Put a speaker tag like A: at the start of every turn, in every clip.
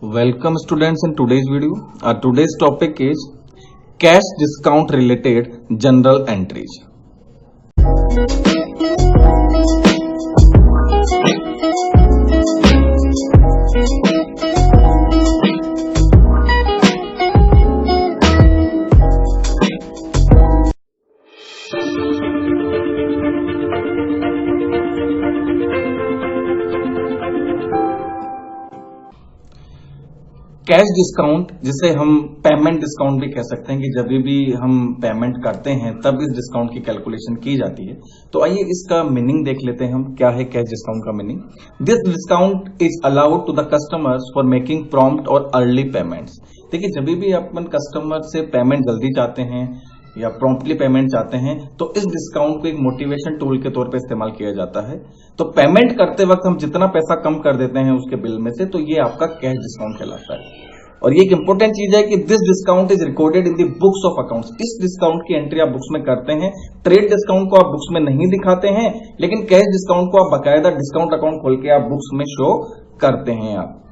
A: Welcome students in today's video. Today's topic is cash discount related journal entries. Cash discount जिसे हम payment discount भी कह सकते हैं कि जब भी हम पेमेंट करते हैं तब इस डिस्काउंट की कैलकुलेशन की जाती है। तो आइए इसका मीनिंग देख लेते हैं हम, क्या है कैश डिस्काउंट का meaning. This discount is allowed to the customers for making prompt और अर्ली पेमेंट्स। देखिए, जब भी अपन कस्टमर से पेमेंट जल्दी चाहते हैं या प्रॉम्प्टली पेमेंट चाहते हैं तो इस डिस्काउंट को एक मोटिवेशन टूल के तौर पे इस्तेमाल किया जाता है। तो पेमेंट करते वक्त हम जितना पैसा कम कर देते हैं उसके बिल में से, तो ये आपका कैश डिस्काउंट कहलाता है। और ये एक इंपॉर्टेंट चीज है कि this discount is recorded in the books of accounts. इस डिस्काउंट की एंट्री आप बुक्स में करते हैं। ट्रेड डिस्काउंट को आप बुक्स में नहीं दिखाते हैं, लेकिन कैश डिस्काउंट को आप बाकायदा डिस्काउंट अकाउंट खोल के आप बुक्स में शो करते हैं आप।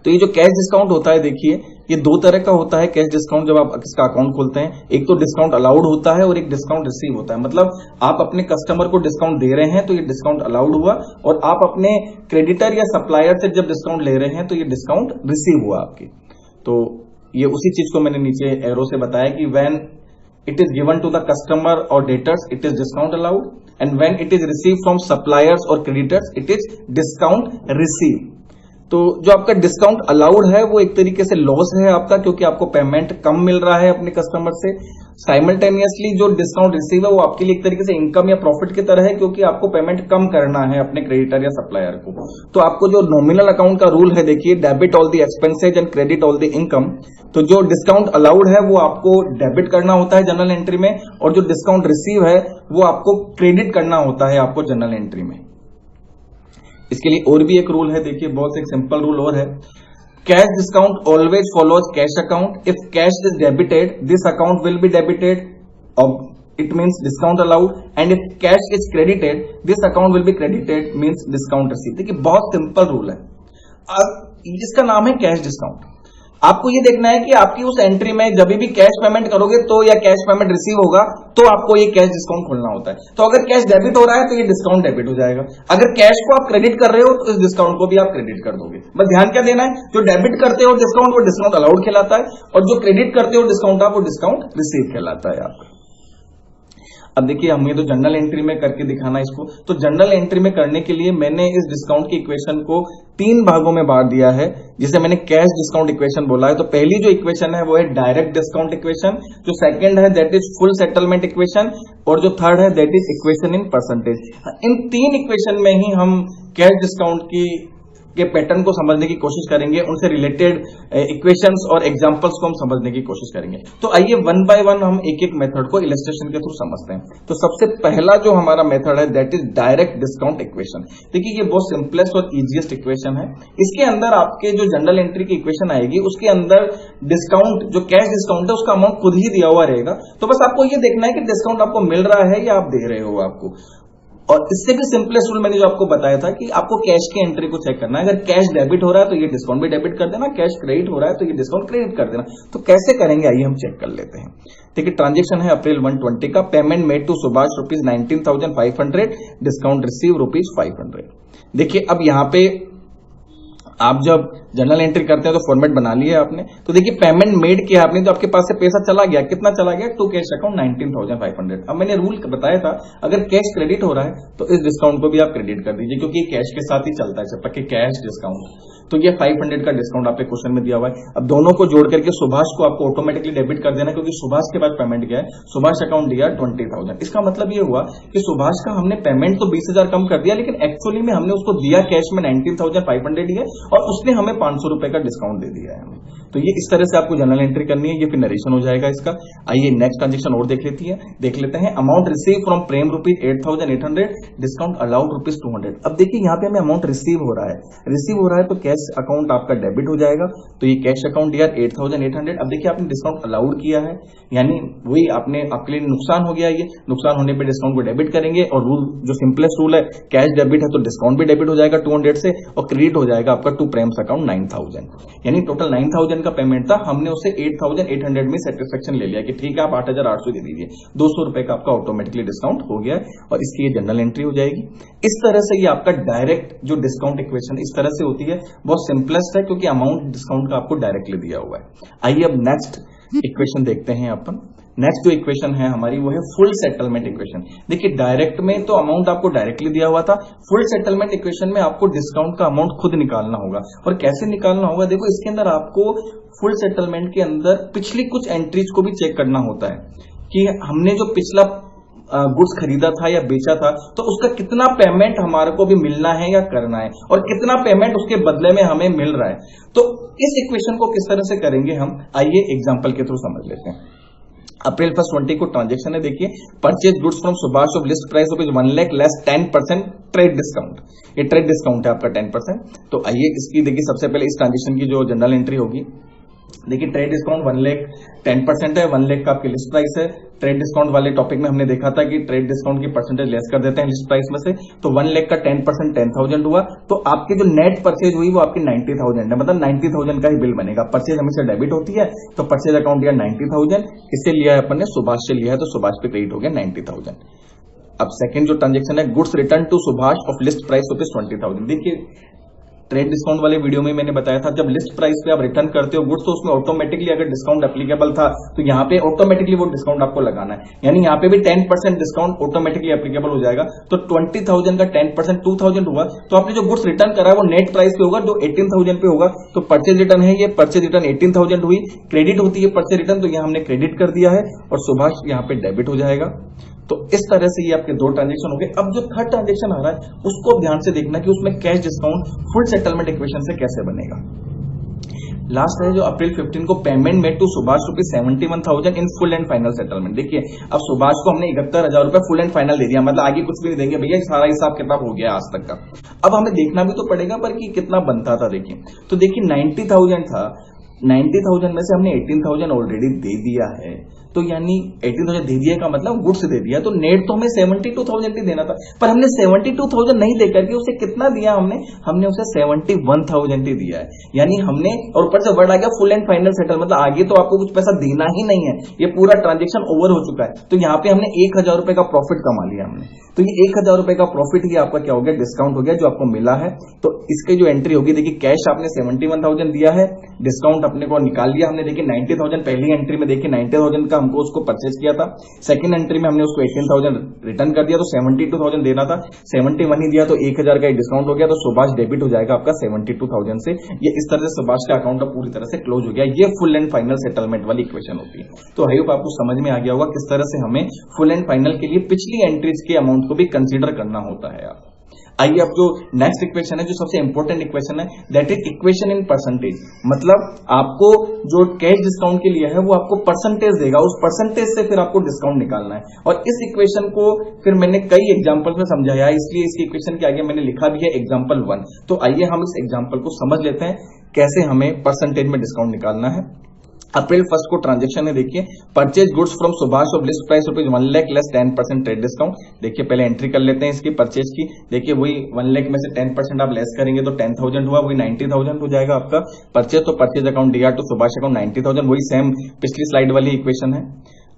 A: तो ये जो कैश डिस्काउंट होता है, देखिए ये दो तरह का होता है कैश डिस्काउंट जब आप इसका अकाउंट खोलते हैं। एक तो डिस्काउंट अलाउड होता है और एक डिस्काउंट रिसीव होता है। मतलब आप अपने कस्टमर को डिस्काउंट दे रहे हैं तो ये डिस्काउंट अलाउड हुआ, और आप अपने क्रेडिटर या सप्लायर से जब डिस्काउंट ले रहे हैं तो ये डिस्काउंट रिसीव हुआ आपकी। तो ये उसी चीज को मैंने नीचे एरो से बताया कि when it is given to the customer और debtors it is discount allowed, and when it is receive from suppliers और creditors it is discount receive. तो जो आपका डिस्काउंट अलाउड है वो एक तरीके से लॉस है आपका, क्योंकि आपको पेमेंट कम मिल रहा है अपने कस्टमर से। साइमल्टेनियसली जो डिस्काउंट रिसीव है वो आपके लिए एक तरीके से इनकम या प्रॉफिट की तरह है, क्योंकि आपको पेमेंट कम करना है अपने क्रेडिटर या सप्लायर को। तो आपको जो नॉमिनल अकाउंट का रूल है, देखिए debit all the expenses and credit all the income. तो जो डिस्काउंट अलाउड है वो आपको डेबिट करना होता है जनरल एंट्री में, और जो डिस्काउंट रिसीव है वो आपको क्रेडिट करना होता है आपको जनरल एंट्री में। इसके लिए और भी एक रूल है, देखिए बहुत एक सिंपल रूल और है। Cash discount always follows cash account. If cash is debited this account will be debited, it means discount allowed, and if cash is credited this account will be credited, means discount receive. देखिए बहुत simple rule है। इसका नाम है cash discount. आपको ये देखना है कि आपकी उस एंट्री में जब भी कैश पेमेंट करोगे तो या कैश पेमेंट रिसीव होगा तो आपको ये कैश डिस्काउंट खोलना होता है। तो अगर कैश डेबिट हो रहा है तो ये डिस्काउंट डेबिट हो जाएगा। अगर कैश को आप क्रेडिट कर रहे हो तो इस डिस्काउंट को भी आप क्रेडिट कर दोगे। बस ध्यान क्या देना है, जो डेबिट करते हो डिस्काउंट वो डिस्काउंट अलाउड कहलाता है, और जो क्रेडिट करते हो डिस्काउंट आप वो डिस्काउंट रिसीव कहलाता है आपका। अब देखिए हमें तो जनरल एंट्री में करके दिखाना इसको। तो जनरल एंट्री में करने के लिए मैंने इस डिस्काउंट की इक्वेशन को 3 भागों में बांट दिया है, जिसे मैंने कैश डिस्काउंट इक्वेशन बोला है। तो पहली जो इक्वेशन है वो है डायरेक्ट डिस्काउंट इक्वेशन, जो सेकंड है that is full settlement equation, और जो थर्ड है that is equation in percentage. In 3 equation में ही हम कैश डिस्काउंट के पैटर्न को समझने की कोशिश करेंगे, उनसे रिलेटेड इक्वेशंस और एग्जांपल्स को हम समझने की कोशिश करेंगे। तो आइए वन बाय वन हम एक एक मेथड को इलस्ट्रेशन के थ्रू समझते हैं। तो सबसे पहला जो हमारा मेथड है that is direct discount equation. देखिए ये बहुत सिंपलेस्ट और इजीएस्ट इक्वेशन है। इसके अंदर आपके जो जनरल एंट्री की इक्वेशन आएगी उसके अंदर डिस्काउंट, जो कैश डिस्काउंट है उसका अमाउंट खुद ही दिया हुआ रहेगा। तो बस आपको ये देखना है कि डिस्काउंट आपको मिल रहा है या आप दे रहे हो आपको। और इससे भी सिंपलेस्ट रूल मैंने जो आपको बताया था कि आपको कैश की एंट्री को चेक करना है। अगर कैश डेबिट हो रहा है तो ये डिस्काउंट भी डेबिट कर देना, कैश क्रेडिट हो रहा है तो ये डिस्काउंट क्रेडिट कर देना। तो कैसे करेंगे आइए हम चेक कर लेते हैं। देखिए ट्रांजेक्शन है अप्रैल 120 का, payment made to Subhash ₹19,500, discount receive ₹500। देखिए अब यहां पे आप जब जनरल एंट्री करते हैं तो फॉर्मेट बना लिया आपने। तो देखिए पेमेंट मेड किया आपने तो आपके पास से पैसा चला गया, कितना चला गया, टू कैश अकाउंट 19,500। अब मैंने रूल बताया था अगर कैश क्रेडिट हो रहा है तो इस डिस्काउंट को भी आप क्रेडिट कर दीजिए, क्योंकि कैश के साथ ही चलता है जब तक कि कैश डिस्काउंट। तो ये 500 का डिस्काउंट आपके क्वेश्चन में दिया हुआ है। अब दोनों को जोड़ करके सुभाष को आपको ऑटोमेटिकली डेबिट कर देना, क्योंकि सुभाष के बाद पेमेंट गया है, सुभाष अकाउंट दिया 20,000। इसका मतलब ये हुआ कि सुभाष का हमने पेमेंट तो 20,000 कम कर दिया, लेकिन एक्चुअली में हमने उसको दिया कैश में 19,500 दिया, और उसने हमें ₹500 का डिस्काउंट दे दिया है हमें। तो ये इस तरह से आपको जनरल एंट्री करनी है, ये फिर नरेशन हो जाएगा इसका। आइए नेक्स्ट ट्रांजेक्शन और देख लेते हैं। Amount receive from Prem ₹8,800, discount allowed ₹200। अब देखिए यहाँ पे हमें अमाउंट रिसीव हो रहा है तो कैश अकाउंट आपका डेबिट हो जाएगा। तो ये कैश अकाउंट यार 8,800। अब देखिए आपने डिस्काउंट अलाउड किया है, यानी वही आपके लिए नुकसान हो गया। ये नुकसान होने पे डिस्काउंट को डेबिट करेंगे, और रूल जो सिंपलेस्ट रूल है, कैश डेबिट है तो डिस्काउंट भी डेबिट हो जाएगा 200 से, और क्रेडिट हो जाएगा आपका टू प्रेम्स अकाउंट 9,000। यानी टोटल 9,000 का पेमेंट था, हमने उसे 8,800 में सेटिस्फेक्शन ले लिया कि ठीक है आप 8,800 दे दीजिए, 200 रुपए का आपका ऑटोमेटिकली डिस्काउंट हो गया, और इसकी ये जनरल एंट्री हो जाएगी। इस तरह से ये आपका डायरेक्ट जो डिस्काउंट इक्वेशन इस तरह से होती है, बहुत सिंपलेस्ट है क्योंकि अमाउंट डिस्काउंट का आपको डायरेक्टली दिया हुआ है। आइए अब नेक्स्ट इक्वेशन देखते हैं अपन। नेक्स्ट जो इक्वेशन है हमारी वो है फुल सेटलमेंट इक्वेशन। देखिए डायरेक्ट में तो अमाउंट आपको डायरेक्टली दिया हुआ था, फुल सेटलमेंट इक्वेशन में आपको डिस्काउंट का अमाउंट खुद निकालना होगा। और कैसे निकालना होगा, देखो इसके अंदर आपको फुल सेटलमेंट के अंदर पिछली कुछ एंट्रीज को भी चेक करना होता है कि हमने जो पिछला गुड्स खरीदा था या बेचा था तो उसका कितना पेमेंट हमारे को भी मिलना है या करना है, और कितना पेमेंट उसके बदले में हमें मिल रहा है। तो इस इक्वेशन को किस तरह से करेंगे हम, आइए एग्जांपल के थ्रू समझ लेते हैं। अप्रैल 1, 20 को ट्रांजेक्शन है, देखिए purchase goods from Subhash of list price ₹1 lakh less 10% trade discount. ये ट्रेड डिस्काउंट है आपका 10%। तो आइए इसकी देखिए सबसे पहले इस ट्रांजेक्शन की जो जनरल एंट्री होगी, देखिए ट्रेड डिस्काउंट 1 लाख 10% है, 1 लाख का आपकी लिस्ट प्राइस है। ट्रेड डिस्काउंट वाले टॉपिक में हमने देखा था कि ट्रेड डिस्काउंट की परसेंटेज लेस कर देते हैं लिस्ट प्राइस में से, तो 1 लाख का 10% 10,000 हुआ। तो आपकी जो नेट परचेज हुई वो आपकी 90,000 है, मतलब 90,000 का ही बिल बनेगा। परचेज हमेशा डेबिट होती है, तो परचेज अकाउंट दिया 90,000, इससे लिया है अपन ने सुभाष से लिया है, तो सुभाष पे क्रेडिट हो गया 90,000। अब सेकंड जो ट्रांजेक्शन है, goods return to Subhash of list price ₹20,000। देखिए ट्रेड डिस्काउंट वाले वीडियो में मैंने बताया था, जब लिस्ट प्राइस पे आप रिटर्न करते हो गुड्स तो उसमें ऑटोमेटिकली अगर डिस्काउंट एप्लीकेबल था तो यहाँ पे ऑटोमेटिकली वो डिस्काउंट आपको लगाना है, यानी यहाँ पे भी 10% डिस्काउंट ऑटोमेटिकली एप्लीकेबल हो जाएगा। तो 20,000 का 10% 2,000 हुआ, तो आपने जो गुड्स रिटर्न करा है वो नेट प्राइस पे होगा जो 18,000 पे होगा। तो परचेज रिटर्न है, ये परचेज रिटर्न 18,000 हुई, क्रेडिट होती है परचेज रिटर्न, तो यहाँ हमने क्रेडिट कर दिया है, और सुभाष यहाँ पे डेबिट हो जाएगा। तो इस तरह से ये आपके दो ट्रांजेक्शन हो गए। अब जो थर्ड ट्रांजेक्शन आ रहा है उसको ध्यान से देखना कि उसमें cash discount full settlement equation से कैसे बनेगा। लास्ट है जो अप्रैल 15 को payment made to Subhash ₹71,000 in full and final settlement. देखिए अब सुभाष को हमने 71,000 रुपए फुल एंड फाइनल दे दिया, मतलब आगे कुछ भी नहीं देंगे भैया, सारा हिसाब किताब हो गया आज तक का। अब हमें देखना भी तो पड़ेगा पर कि कितना बनता था। देखिए तो देखिए 90,000 था, 90,000 में से हमने 18,000 ऑलरेडी दे दिया है, तो यानी 18,000 दे दिया का मतलब गुड्स दे दिया, तो नेट तो हमें 72,000 ही देना था, पर हमने 72,000 नहीं देकर के उसे कितना दिया, हमने उसे 71,000 ही दिया है। यानी हमने, और ऊपर से वर्ड आ गया फुल एंड फाइनल सेटल, मतलब आगे तो आपको कुछ पैसा देना ही नहीं है, ये पूरा ट्रांजेक्शन ओवर हो चुका है। तो यहाँ पे हमने 1,000 रुपए का प्रॉफिट कमा लिया हमने, तो ये 1,000 रुपए का प्रॉफिट ही आपका क्या हो गया, डिस्काउंट हो गया जो आपको मिला है। तो इसके जो एंट्री होगी, देखिए कैश आपने 71,000 दिया है, डिस्काउंट अपने को निकाल लिया हमने, देखिए 90,000 पहली एंट्री में, देखिए 90,000 का हमको उसको परचेज किया था, सेकंड एंट्री में हमने उसको 18,000 रिटर्न कर दिया, तो 72,000 देना था, 71 ही दिया, तो 1,000 का डिस्काउंट हो गया, तो सुभाष डेबिट हो जाएगा आपका 72,000 से। ये इस तरह से सुभाष का अकाउंट पूरी तरह से क्लोज हो गया। ये फुल एंड फाइनल सेटलमेंट वाली इक्वेशन होती है। तो आई होप आपको समझ में आ गया होगा किस तरह से हमें फुल एंड फाइनल के लिए पिछली एंट्रीज के अमाउंट को भी कंसीडर करना होता है। आइए अब जो नेक्स्ट इक्वेशन है, जो सबसे इंपॉर्टेंट इक्वेशन है, that is equation in percentage. मतलब आपको जो कैश डिस्काउंट के लिए है वो आपको परसेंटेज देगा, उस परसेंटेज से फिर आपको डिस्काउंट निकालना है। और इस इक्वेशन को फिर मैंने कई एग्जांपल में समझाया, इसलिए इस इक्वेशन के आगे मैंने लिखा भी है एग्जांपल 1। तो आइए हम इस एग्जांपल को समझ लेते हैं कैसे हमें परसेंटेज में डिस्काउंट निकालना है। अप्रैल 1 को ट्रांजेक्शन है, देखिए purchase goods from Subhash of list price ₹1 lakh less 10% trade discount. देखिए पहले एंट्री कर लेते हैं इसकी परचेज की। देखिए वही 1 लाख में से 10% आप लेस करेंगे तो 10,000 हुआ, वही 90,000 हो जाएगा आपका परचेज। तो परचेज अकाउंट दिया टू सुभाष अकाउंट 90,000, वही सेम पिछली स्लाइड वाली इक्वेशन है।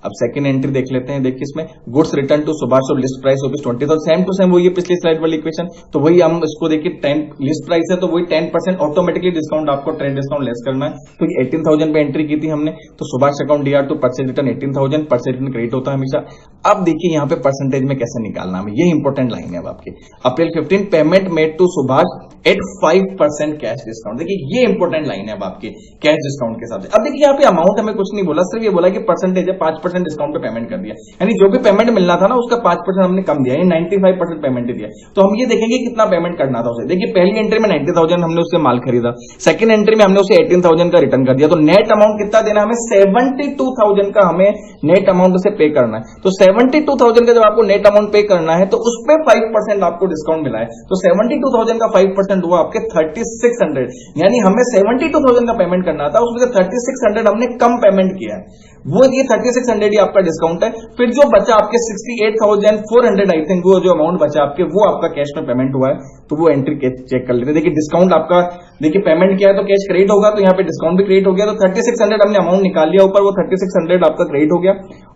A: अब सेकंड एंट्री देख लेते हैं, देखिए इसमें goods return to Subhash of list price ₹20,000, same to same वही है पिछली स्लाइड वाली इक्वेशन। तो वही हम इसको देखिए 10 लिस्ट प्राइस है, तो वही 10% ऑटोमेटिकली डिस्काउंट आपको ट्रेड डिस्काउंट लेस करना है। तो 18,000 पे एंट्री की थी हमने, तो सुभाष अकाउंट दिया to purchase return 18,000, purchase return credit होता है हमेशा। अब देखिए यहाँ पे परसेंटेज में कैसे निकालना है, ये इंपॉर्टेंट लाइन है अब आपकी। April 15 payment made to Subhash at 5% cash discount. देखिए ये इंपॉर्टेंट लाइन है अब आपकी कैश डिस्काउंट के साथ। अब देखिए यहाँ पे अमाउंट हमें कुछ नहीं बोला, सिर्फ ये बोला कि परसेंटेज है 5% 5% डिस्काउंट पे पेमेंट कर दिया, यानी जो भी पेमेंट मिलना था ना उसका 5% हमने कम दिया, 95% पेमेंट दिया। तो हम ये देखेंगे कितना पेमेंट करना था उसे। देखिए पहली एंट्री में 90,000 हमने उससे माल खरीदा, सेकंड एंट्री में हमने उसे 18,000 का रिटर्न कर दिया, तो नेट अमाउंट कितना देना हमें 72,000 का हमें नेट अमाउंट उसे पे करना है। तो 72,000 का जब आपको नेट अमाउंट पे करना है तो उस पर 5% आपको डिस्काउंट मिला है, तो 72,000 का 5% हुआ आपके 3600, यानी हमें 72,000 का पेमेंट करना था, उसमें से 3600 हमने कम पेमेंट किया है, वो ये 3600 ही आपका डिस्काउंट है। फिर जो बचा आपके 68,400 आई थिंक, वो जो अमाउंट बचा आपके वो आपका कैश में पेमेंट हुआ है, तो वो एंट्री चेक कर लेते हैं। देखिए डिस्काउंट आपका, देखिए पेमेंट किया है तो कैश क्रेडिट होगा, तो यहाँ पे डिस्काउंट भी क्रेडिट हो गया, तो 3600 हमने अमाउंट निकाल लिया ऊपर, वो 3600 आपका क्रेडिट हो गया।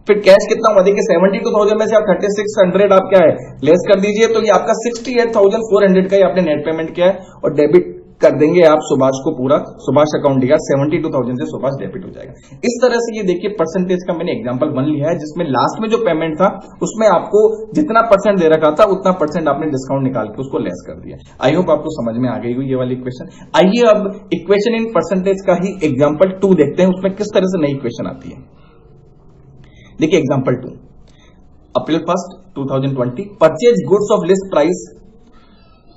A: फिर कैश कितना हुआ, देखिए 72,000 में से आप 3600 आप क्या है लेस कर दीजिए, तो ये आपका 68,400 का ही आपने नेट पेमेंट किया है, और डेबिट कर देंगे आप सुभाष को पूरा, सुभाष अकाउंट दिया 72,000 से सुभाष डेबिट हो जाएगा। इस तरह से ये देखिए परसेंटेज का मैंने एग्जांपल 1 लिया है, जिसमें लास्ट में जो पेमेंट था उसमें आपको जितना परसेंट दे रखा था उतना परसेंट आपने डिस्काउंट निकाल के उसको लेस कर दिया। आई होप आपको समझ में आ गई हुई ये वाली इक्वेशन। आइए अब इक्वेशन इन परसेंटेज का ही एग्जाम्पल 2 देखते हैं, उसमें किस तरह से नई इक्वेशन आती है। देखिए example 2, April 1, 2020, purchase goods of list price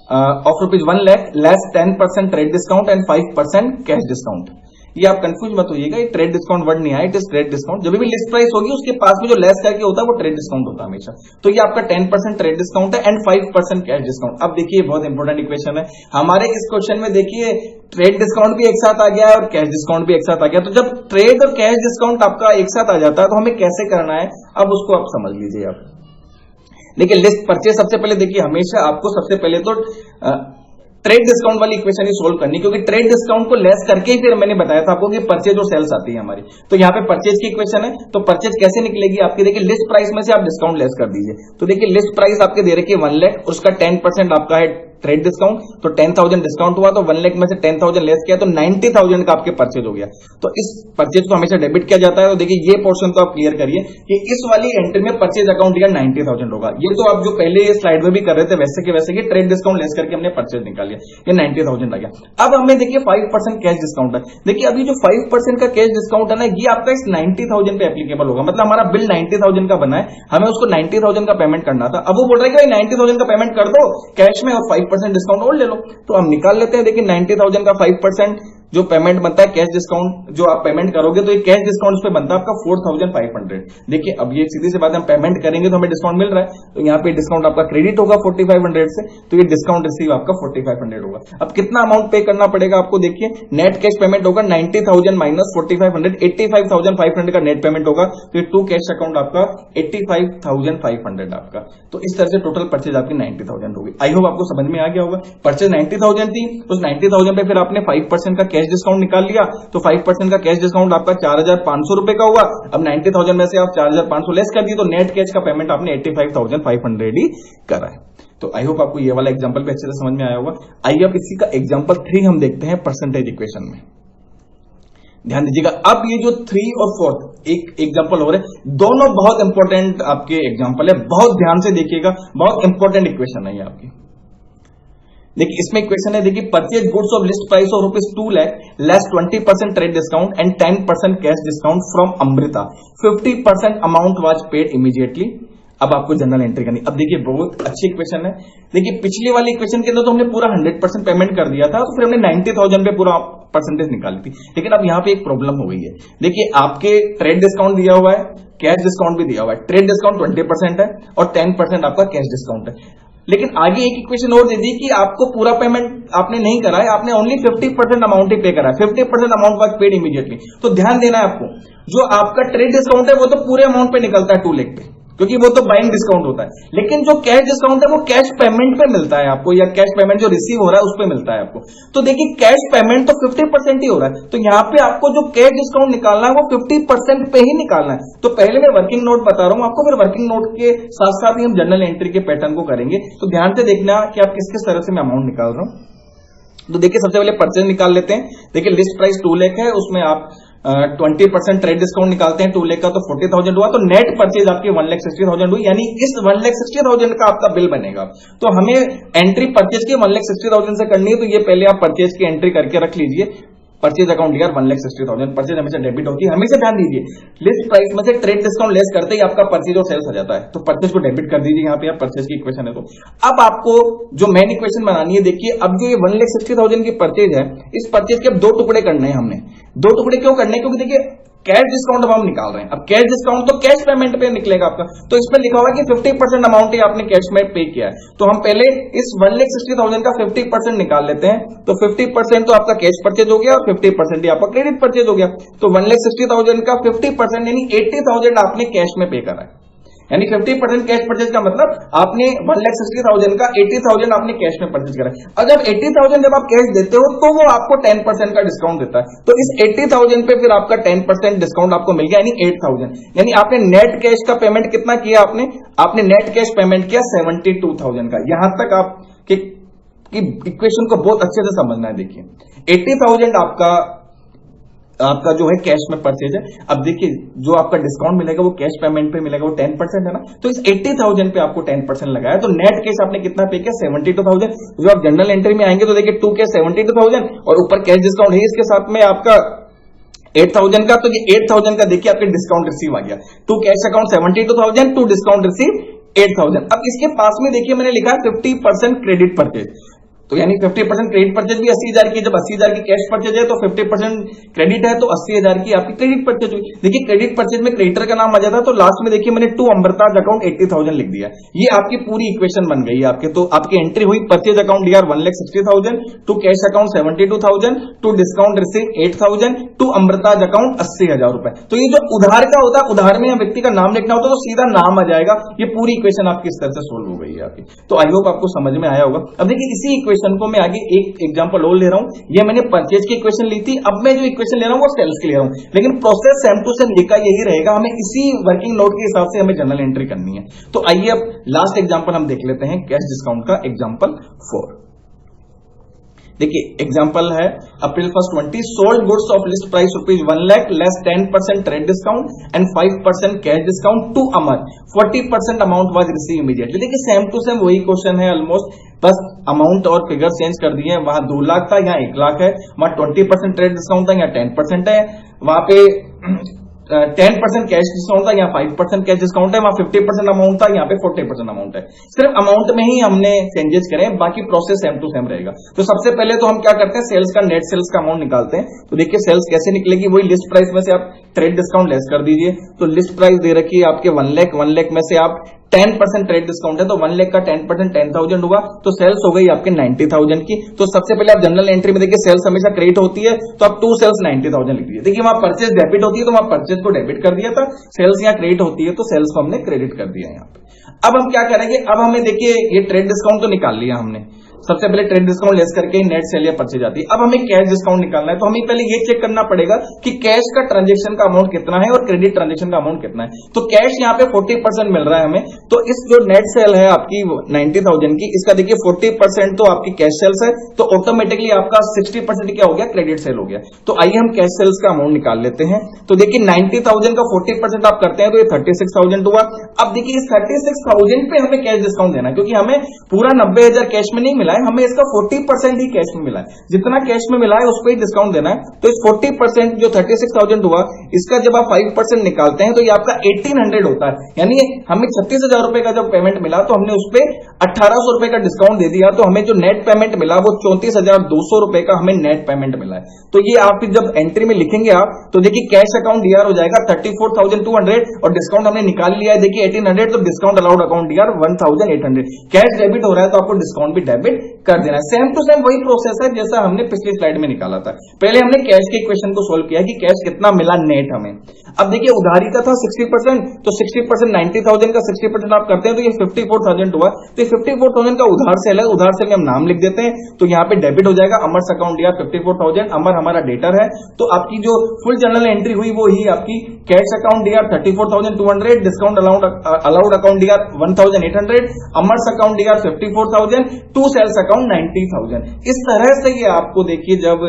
A: of rupees 1 lakh less 10% trade discount and 5% cash discount. ये आप कंफ्यूज मत होइएगा, ये ट्रेड डिस्काउंट वर्ड नहीं आया, इट इज ट्रेड डिस्काउंट। जब भी लिस्ट प्राइस होगी उसके पास में जो लेस करके होता है वो ट्रेड डिस्काउंट होता है हमेशा। तो ये आपका 10% ट्रेड डिस्काउंट है एंड 5% कैश डिस्काउंट। अब देखिए बहुत इंपॉर्टेंट इक्वेशन है हमारे इस क्वेश्चन में। देखिए ट्रेड डिस्काउंट भी एक साथ आ गया है और कैश डिस्काउंट भी एक साथ आ गया, तो जब ट्रेड और कैश डिस्काउंट आपका एक साथ आ जाता है तो हमें कैसे करना है, अब उसको आप समझ लीजिए। आप देखिए लिस्ट परचेज, सबसे पहले देखिए हमेशा आपको सबसे पहले तो ट्रेड डिस्काउंट वाली इक्वेशन ही सोल्व करनी, क्योंकि ट्रेड डिस्काउंट को लेस करके ही फिर मैंने बताया था आपको कि परचेज और सेल्स आती है हमारी। तो यहाँ पे परचेज की इक्वेशन है, तो परचेज कैसे निकलेगी आपकी, देखिए लिस्ट प्राइस में से आप डिस्काउंट लेस कर दीजिए। तो देखिए लिस्ट प्राइस आपके दे रखी है 1 लाख, उसका 10% आपका है ट्रेड डिस्काउंट, तो 10,000 डिस्काउंट हुआ, तो 1 लाख में से 10,000 लेस किया तो 90,000 का आपके परचेज हो गया। तो इस परचेज को हमेशा डेबिट किया जाता है। तो देखिए ये पोर्शन तो आप क्लियर करिए कि इस वाली एंट्री में परचेज अकाउंट या 90,000 होगा। ये तो आप जो पहले स्लाइड में भी कर रहे थे वैसे के वैसे ही ट्रेड डिस्काउंट लेस करके हमने परचेज निकाल लिया, ये 90,000 आ गया। अब हमें देखिए 5% कैश डिस्काउंट है। देखिए अभी जो 5% का कैश डिस्काउंट है ना, ये आपका इस 90,000 पे एप्लीकेबल होगा, मतलब हमारा बिल 90,000 का बना है, हमें उसको 90,000 का पेमेंट करना था। अब वो बोल रहा है कि भाई 90,000 का पेमेंट कर दो कैश में और 5% डिस्काउंट और ले लो, तो हम निकाल लेते हैं। देखिए 90,000 का 5% जो पेमेंट बनता है कैश डिस्काउंट, जो आप पेमेंट करोगे तो ये कैश डिस्काउंट पे बनता है आपका 4,500। देखिए अब ये सीधी सी बात है, हम पेमेंट करेंगे तो हमें डिस्काउंट मिल रहा है, तो यहाँ पे डिस्काउंट आपका क्रेडिट होगा 4,500 से, तो ये डिस्काउंट रिसीव आपका 4,500 होगा। अब कितना अमाउंट पे करना पड़ेगा आपको, देखिए नेट कैश पेमेंट होगा 90,000 माइनस 4,500, 85,500 का नेट पेमेंट होगा, तो ये टू कैश अकाउंट आपका 85,500 आपका। तो इस तरह से टोटल परचेज आपकी 90,000 होगी। आई होप आपको समझ में आ गया होगा। परचेज 90,000 थी, उस 90,000 पे फिर आपने 5% का कैश डिस्काउंट निकाल लिया, तो 5% का कैश डिस्काउंट आपका 4,500 रुपए का हुआ। अब 90,000 में से आप 4,500 लेस कर दिए, तो नेट कैश का पेमेंट आपने 85,500 ही करा है। तो आई होप आपको ये वाला एग्जांपल भी अच्छे से समझ में आया होगा। आइए अब इसी का एग्जांपल 3 हम देखते हैं परसेंटेज इक्वेशन में। ध्यान दीजिएगा, अब ये जो 3 और 4 एक एग्जांपल हो रहे हैं, दोनों बहुत इंपॉर्टेंट आपके एग्जांपल है, बहुत ध्यान से देखिएगा, बहुत इंपॉर्टेंट इक्वेशन है ये आपकी। देखिए इसमें इक्वेशन है, देखिए purchase goods of list price of rupees 2 lakh less 20% trade discount and 10% cash discount from Amrita, 50% amount was paid immediately. अब आपको जनरल एंट्री करनी। अब देखिए बहुत अच्छी इक्वेशन है। देखिए पिछली वाली इक्वेशन के अंदर तो हमने पूरा 100% पेमेंट कर दिया था, तो फिर हमने 90,000 पे पूरा परसेंटेज निकाली थी। लेकिन अब यहां पे एक प्रॉब्लम हो गई है। देखिए आपके ट्रेड डिस्काउंट दिया हुआ है, कैश डिस्काउंट भी दिया हुआ है। ट्रेड डिस्काउंट 20% है और 10% आपका कैश डिस्काउंट है। लेकिन आगे एक इक्वेशन और दे दी कि आपको पूरा पेमेंट आपने नहीं करा है, आपने ओनली 50% अमाउंट ही पे करा है, 50% अमाउंट वाज पेड इमीडिएटली। तो ध्यान देना है आपको, जो आपका ट्रेड डिस्काउंट है वो तो पूरे अमाउंट पे निकलता है 2 लाख पे, क्योंकि वो तो बाइंग डिस्काउंट होता है। लेकिन जो कैश डिस्काउंट है वो कैश पेमेंट पे मिलता है आपको, या कैश पेमेंट जो रिसीव हो रहा है उस पे मिलता है आपको। तो देखिए कैश पेमेंट तो 50% ही हो रहा है, तो यहां पे आपको जो कैश डिस्काउंट निकालना है वो 50% पे ही निकालना है। तो पहले मैं वर्किंग नोट बता रहा हूं आपको, फिर वर्किंग नोट के साथ साथ ही हम जनरल एंट्री के पैटर्न को करेंगे। तो ध्यान से देखना कि आप किस किस तरह से मैं अमाउंट निकाल रहा हूं। तो देखिए सबसे पहले परचेज निकाल लेते हैं। देखिए लिस्ट प्राइस 2 लाख है, उसमें आप 20% ट्रेड डिस्काउंट निकालते हैं 2 लाख का, तो 40,000 हुआ, तो नेट परचेज आपकी 1,60,000 हुई, यानी इस 1,60,000 का आपका बिल बनेगा। तो हमें एंट्री परचेज की 1,60,000 से करनी है, तो ये पहले आप परचेज की एंट्री करके रख लीजिए। परचेज अकाउंट यार 1,60,000, परचेज हमेशा डेबिट होती है। हमेशा ध्यान दीजिए, लिस्ट प्राइस में से ट्रेड डिस्काउंट लेस करते ही आपका परचेज और सेल्स आ जाता है, तो परचेज को डेबिट कर दीजिए यहाँ पे, यार परचेज की इक्वेशन है। तो अब आपको जो मेन इक्वेशन बनानी है, देखिए अब जो ये 1,60,000 की परचेज है, इस परचेज के अब दो टुकड़े करने हैं हमने। दो टुकड़े क्यों करने हैं? क्योंकि देखिए कैश डिस्काउंट अब हम निकाल रहे हैं। अब कैश डिस्काउंट तो कैश पेमेंट पे निकलेगा आपका, तो इसमें लिखा होगा कि 50% अमाउंट ही आपने कैश में पे किया है। तो हम पहले इस 1,60,000 का 50% निकाल लेते हैं। तो 50% तो आपका कैश परचेज हो गया और 50% ही आपका क्रेडिट परचेज हो गया। तो 1,60,000 का 50% यानी 80,000 आपने कैश में पे करा है। यानी 50% कैश परचेज का मतलब आपने 1,60,000 का 80,000 आपने कैश में परचेज करा। और जब 80,000 जब आप कैश देते हो तो वो आपको 10% का डिस्काउंट देता है। तो इस 80,000 पे फिर आपका 10% डिस्काउंट आपको मिल गया, यानी 8,000। यानी आपने नेट कैश का पेमेंट कितना किया? आपने नेट कैश पेमेंट किया 72,000 का। यहां तक आप इक्वेशन को बहुत अच्छे से समझना है। देखिए 80,000 आपका जो है कैश में परचेज है। अब देखिए जो आपका डिस्काउंट मिलेगा वो कैश पेमेंट पे मिलेगा, वो 10% है ना। तो इस 80,000 पे आपको 10% लगाया, तो नेट कैश आपने कितना पे किया? 72,000। जो आप जनरल एंट्री में आएंगे तो देखिए 2 के 72,000 और ऊपर कैश डिस्काउंट है इसके साथ में आपका 8,000 का। तो ये 8,000 का देखिए आपके डिस्काउंट रिसीव आ गया। To cash account 72,000, to discount receive 8,000। अब इसके पास में देखिए मैंने लिखा है 50% क्रेडिट परचेज। तो यानी 50% क्रेडिट परचेज भी 80,000 की, जब 80,000 की कैश परचेज है तो 50% क्रेडिट है, तो 80,000 की आपकी क्रेडिट परचेज हुई। देखिए क्रेडिट परचेज में क्रेडिटर का नाम आ जाता है, तो लास्ट में देखिए मैंने टू अमृताज अकाउंट 80,000 लिख दिया। ये आपकी पूरी इक्वेशन बन गई है आपके। तो आपकी एंट्री हुई परचेज अकाउंट यार 1,60,000, to cash account 72,000, to discount receive 8,000, to Amrita's account 80,000 रुपए। तो ये जो उधार का होता है, उधार में व्यक्ति का नाम लिखना होता है तो सीधा नाम आ जाएगा। ये पूरी इक्वेशन आपकी इस तरह से सोल्व हो गई है आपकी। तो आई होप आपको समझ में आया होगा। अब देखिए इसी इक्वेशन को मैं आगे एक एग्जांपल और ले रहा हूं। ये मैंने परचेज की इक्वेशन ली थी, अब मैं जो इक्वेशन ले रहा हूं वो सेल्स की ले रहा हूं, लेकिन प्रोसेस सेम टू सेम का यही रहेगा। हमें इसी वर्किंग नोट के हिसाब से हमें जनरल एंट्री करनी है। तो आइए अब लास्ट एग्जांपल हम देख लेते हैं, कैश डिस्काउंट का एग्जांपल 4। देखिए एग्जांपल है April 1, 20 sold goods of list price ₹1 lakh less 10% trade discount and 5% cash discount to Amar 40% amount was receive immediately. देखिए सेम टू सेम वही क्वेश्चन है ऑलमोस्ट, बस अमाउंट और फिगर चेंज कर दिए हैं। वहां 2 लाख था, यहाँ 1 लाख है। वहां 20% ट्रेड डिस्काउंट था, यहाँ 10% है। वहां पे 10% कैश डिस्काउंट था, यहाँ 5% कैश डिस्काउंट है। वहां 50% अमाउंट था, यहाँ पे 40% अमाउंट है। सिर्फ अमाउंट में ही हमने चेंजेस करे, बाकी प्रोसेस सेम टू सेम रहेगा। तो सबसे पहले तो हम क्या करते हैं, सेल्स का नेट सेल्स का अमाउंट निकालते हैं। तो देखिए सेल्स कैसे निकलेगी, वही लिस्ट प्राइस में से आप ट्रेड डिस्काउंट लेस कर दीजिए। तो लिस्ट प्राइस दे रखी है आपके 1 लाख, 1 लाख में से आप 10% ट्रेड डिस्काउंट है, तो 1 लाख का 10% 10,000 हुआ, तो सेल्स हो गई आपके 90,000 की। तो सबसे पहले आप जनरल एंट्री में देखिए सेल्स हमेशा क्रेडिट होती है, तो आप टू सेल्स 90,000 लिख दिए। देखिए वहां परचेज डेबिट होती है, तो वहां परचेज को डेबिट कर दिया था। सेल्स यहाँ क्रेडिट होती है, तो सेल्स को हमने क्रेडिट कर दिया यहाँ पे। अब हम क्या करेंगे, अब हमें देखिए ये ट्रेड डिस्काउंट तो निकाल लिया हमने, सबसे पहले ट्रेड डिस्काउंट लेस करके नेट सेल या परचेज आती है। अब हमें कैश डिस्काउंट निकालना है, तो हमें पहले ये चेक करना पड़ेगा कि कैश का ट्रांजेक्शन का अमाउंट कितना है और क्रेडिट ट्रांजेक्शन का अमाउंट कितना है। तो कैश यहाँ पे 40% मिल रहा है हमें, तो इस जो नेट सेल है आपकी 90,000 की, इसका देखिए 40% तो आपकी कैश सेल्स है, तो ऑटोमेटिकली आपका 60% क्या हो गया, क्रेडिट सेल हो गया। तो आइए हम कैश सेल्स का अमाउंट निकाल लेते हैं। तो देखिए 90,000 का 40% आप करते हैं तो ये 36,000 हुआ। अब देखिए इस 36,000 पे हमें कैश डिस्काउंट देना है, क्योंकि हमें पूरा 90,000 कैश में नहीं मिला है, हमें इसका 40% ही कैश में मिला है। जितना कैश में मिला है उस पर ही डिस्काउंट देना है। तो इस 40% जो 36,000 हुआ, इसका जब आप 5% निकालते हैं तो ये आपका 1800 होता है। यानी हमें 36,000 रुपए का जब पेमेंट मिला तो हमने उस पर 1,800 रुपए का डिस्काउंट दे दिया, तो हमें जो नेट पेमेंट मिला वो 34,200 रुपए का हमें नेट पेमेंट मिला है। तो ये आप जब एंट्री में लिखेंगे आप, तो देखिए कैश अकाउंट डीआर हो जाएगा 34,200 और डिस्काउंट हमने निकाल लिया है देखिए 1800, तो discount allowed account DR 1,800। Cash debit हो रहा है तो आपको डिस्काउंट भी डेबिट कर देना है। सेम टू सेम वही प्रोसेस है जैसा हमने पिछली स्लाइड में निकाला था। पहले हमने कैश के इक्वेशन को सोल्व किया कि कैश कितना मिला नेट हमें। अब देखिए उधारी का था 60%, तो 60% 90,000 का 60% आप करते हैं तो ये 54,000 हुआ। तो ये 54,000 का उधार सेल है, उधार सेल में हम नाम लिख देते हैं, तो यहाँ पे डेबिट हो जाएगा अमर्स अकाउंट यार 54,000। अमर हमारा डेटर है, तो आपकी जो फुल जनरल एंट्री हुई वो ही आपकी कैश अकाउंट यार 34,200, डिस्काउंट अलाउड अकाउंट यार 1,800, अमर्स अकाउंट यार 54,000, टू सेल्स सेल्स अकाउंट 90,000। इस तरह से ये आपको देखिए जब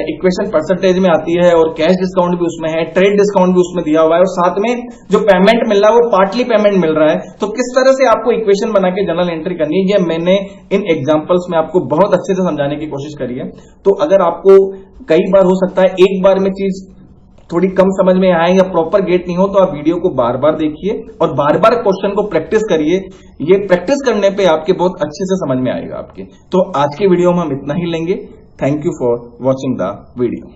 A: इक्वेशन परसेंटेज में आती है और कैश डिस्काउंट भी उसमें है, ट्रेड डिस्काउंट भी उसमें दिया हुआ है और साथ में जो पेमेंट मिल रहा है वो पार्टली पेमेंट मिल रहा है, तो किस तरह से आपको इक्वेशन बना के जर्नल एंट्री करनी है ये मैंने इन एग्जांपल्स में आपको बहुत अच्छे से समझाने की कोशिश करी है। तो अगर आपको कई बार हो सकता है एक बार में चीज थोड़ी कम समझ में आए या प्रॉपर गेट नहीं हो, तो आप वीडियो को बार बार देखिए और बार बार क्वेश्चन को प्रैक्टिस करिए। ये प्रैक्टिस करने पे आपके बहुत अच्छे से समझ में आएगा आपके। तो आज के वीडियो में हम इतना ही लेंगे। Thank you for watching the video.